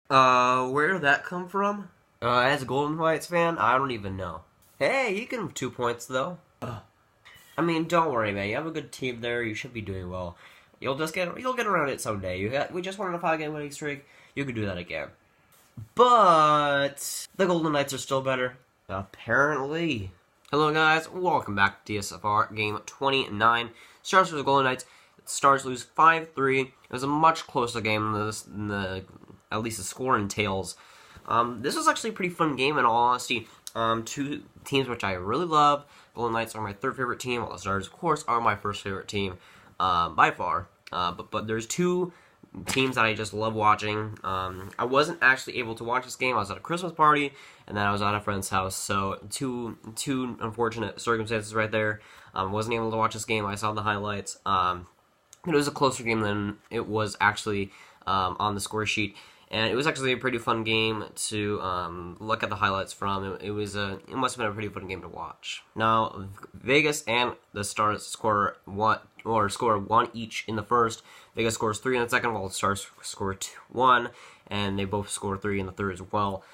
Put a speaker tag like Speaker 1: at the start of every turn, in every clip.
Speaker 1: Where did that come from? As a Golden Knights fan, I don't even know. Hey, you can have 2 points though. I mean, don't worry, man. You have a good team there. You should be doing well. You'll get around it someday. We just wanted a 5-game winning streak. You could do that again. But the Golden Knights are still better, apparently. Hello, guys. Welcome back to DSFR game 29. Stars for the Golden Knights. Stars lose 5-3. It was a much closer game than at least the score entails. This was actually a pretty fun game in all honesty. Two teams which I really love. Golden Knights are my third favorite team, while the Stars, of course, are my first favorite team by far. But there's two teams that I just love watching. I wasn't actually able to watch this game. I was at a Christmas party, and then I was at a friend's house. So two unfortunate circumstances right there. Wasn't able to watch this game. I saw the highlights. It was a closer game than it was actually on the score sheet. And it was actually a pretty fun game to look at the highlights from. It must have been a pretty fun game to watch. Now, Vegas and the Stars score one each in the first. Vegas scores 3 in the second, while the Stars score 1, and they both score 3 in the third as well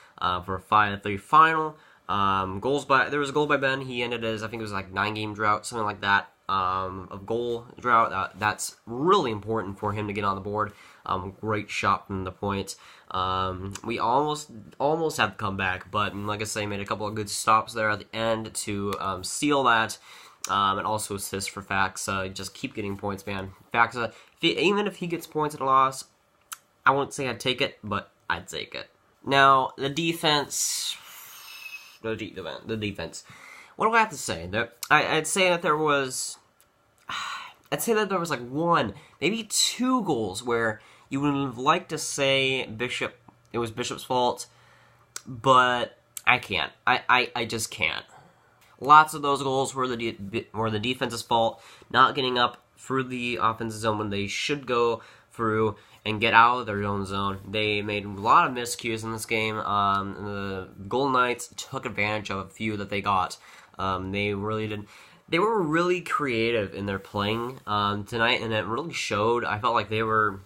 Speaker 1: for a 5-3 final. There was a goal by Ben. He ended as, I think it was like 9-game drought, something like that. Of goal drought. That's really important for him to get on the board. Great shot from the point. We almost had to come back, but like I say, made a couple of good stops there at the end to seal that. And also assists for Faxa. Just keep getting points, man. Faxa, even if he gets points at a loss, I won't say I'd take it, but I'd take it. Now, the defense. The defense. What do I have to say? I'd say that there was like one, maybe 2 goals where you would have liked to say it was Bishop's fault, but I can't. I just can't. Lots of those goals were the defense's fault, not getting up through the offensive zone when they should go through and get out of their own zone. They made a lot of miscues in this game. The Golden Knights took advantage of a few that they got. They really did. They were really creative in their playing tonight, and it really showed. I felt like they were,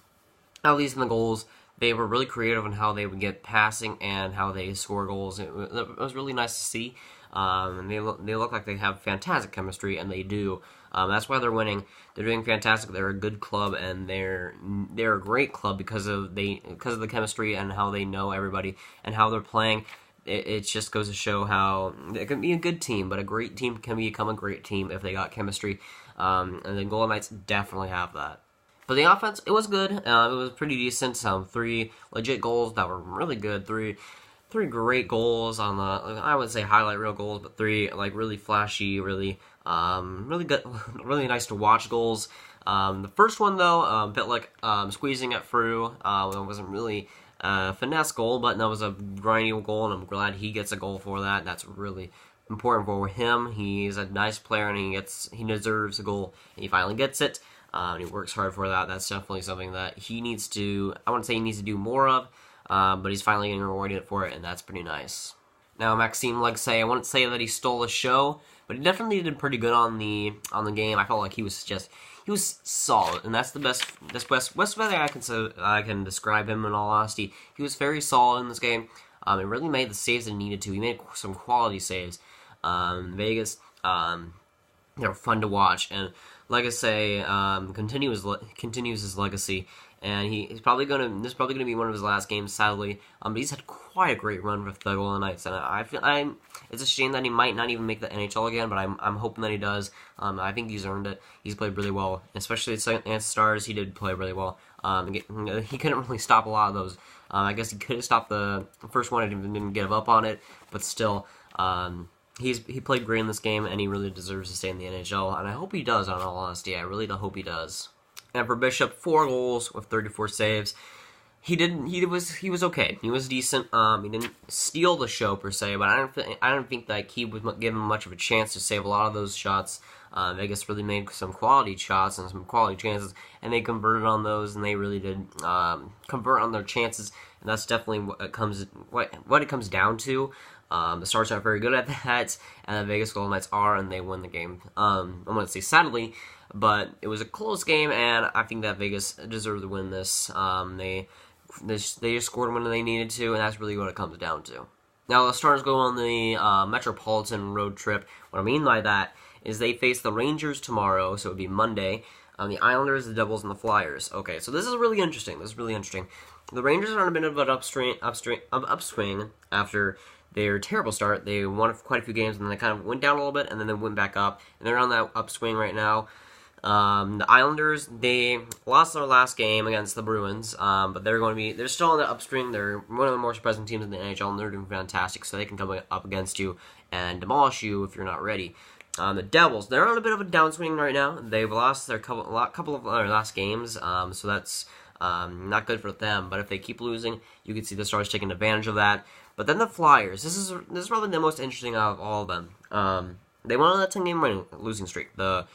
Speaker 1: at least in the goals, they were really creative in how they would get passing and how they score goals. It was really nice to see. And they look like they have fantastic chemistry, and they do. That's why they're winning. They're doing fantastic. They're a good club, and they're a great club because of the chemistry and how they know everybody and how they're playing. It just goes to show how it can be a good team, but a great team can become a great team if they got chemistry. And the Golden Knights definitely have that. But the offense, it was good. It was pretty decent. 3 legit goals that were really good. Three great goals on the, I wouldn't say highlight reel goals, but 3 like really flashy, really good, really nice to watch goals. The first one though, a bit like squeezing it through. It wasn't really finesse goal, but that was a grindy goal, and I'm glad he gets a goal for that. That's really important for him. He's a nice player, and he deserves a goal, and he finally gets it. And he works hard for that. That's definitely something that he needs to. I wouldn't say he needs to do more of, but he's finally getting rewarded for it, and that's pretty nice. Now, Maxime Legsay, I wouldn't say that he stole the show, but he definitely did pretty good on the game. I felt like he was solid, and that's the best way I can describe him in all honesty. He was very solid in this game. He really made the saves that he needed to. He made some quality saves. Vegas, they were fun to watch, and like I say, continues his legacy. And he's probably this is probably gonna be one of his last games, sadly. But he's had quite a great run with the Golden Knights, and it's a shame that he might not even make the NHL again. But I'm hoping that he does. I think he's earned it. He's played really well, especially against Stars. He did play really well. He couldn't really stop a lot of those. I guess he could have stopped the first one and didn't give up on it, but still. He played great in this game, and he really deserves to stay in the NHL. And I hope he does. In all honesty, I really do hope he does. And for Bishop, 4 goals with 34 saves. He was okay. He was decent. He didn't steal the show per se, but I don't think that he would give him much of a chance to save a lot of those shots. Vegas really made some quality shots and some quality chances, and they converted on those, and they really did convert on their chances. And that's definitely what it comes down to. The Stars aren't very good at that, and the Vegas Golden Knights are, and they win the game. I'm going to say sadly, but it was a close game, and I think that Vegas deserved to win this. They just scored when they needed to, and that's really what it comes down to. Now, the Stars go on the Metropolitan road trip. What I mean by that is they face the Rangers tomorrow, so it would be Monday. The Islanders, the Devils, and the Flyers. Okay, so this is really interesting. The Rangers are on a bit of an upswing after their terrible start. They won quite a few games, and then they kind of went down a little bit, and then they went back up. And they're on that upswing right now. The Islanders, they lost their last game against the Bruins, but they're still on the upswing. They're one of the more surprising teams in the NHL, and they're doing fantastic, so they can come up against you and demolish you if you're not ready. The Devils, they're on a bit of a downswing right now. They've lost their couple of their last games, so that's not good for them. But if they keep losing, you can see the Stars taking advantage of that. But then the Flyers, this is probably the most interesting out of all of them. They went on a 10-game losing streak, the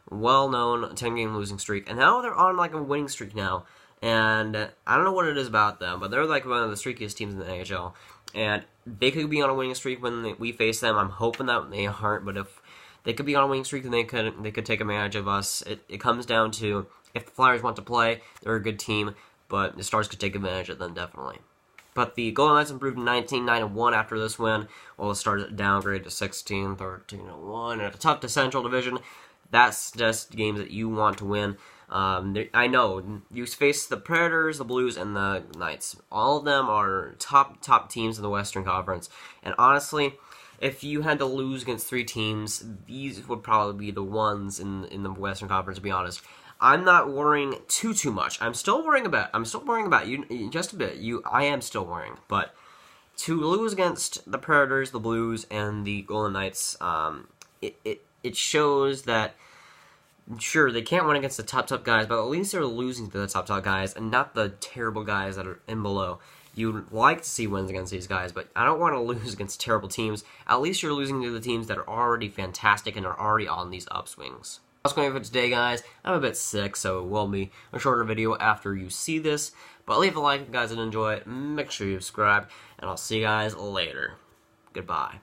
Speaker 1: well-known 10-game losing streak, and now they're on like a winning streak now. And I don't know what it is about them, but they're like one of the streakiest teams in the NHL, and they could be on a winning streak when we face them. I'm hoping that they aren't, but if they could be on a winning streak, and they could take advantage of us. It comes down to if the Flyers want to play, they're a good team, but the Stars could take advantage of them definitely. But the Golden Knights improved to 19-9-1 after this win, while the Stars downgraded to 16-13-1 in a tough Central Division. That's just games that you want to win. I know you face the Predators, the Blues, and the Knights. All of them are top teams in the Western Conference, and honestly, if you had to lose against 3 teams, these would probably be the ones in the Western Conference, to be honest. I'm not worrying too much. I'm still worrying about you just a bit. I am still worrying, but to lose against the Predators, the Blues, and the Golden Knights, it shows that sure they can't win against the top guys, but at least they're losing to the top guys and not the terrible guys that are in below. You'd like to see wins against these guys, but I don't want to lose against terrible teams. At least you're losing to the teams that are already fantastic and are already on these upswings. That's going for today, guys. I'm a bit sick, so it will be a shorter video after you see this. But leave a like if you guys did enjoy it. Make sure you subscribe, and I'll see you guys later. Goodbye.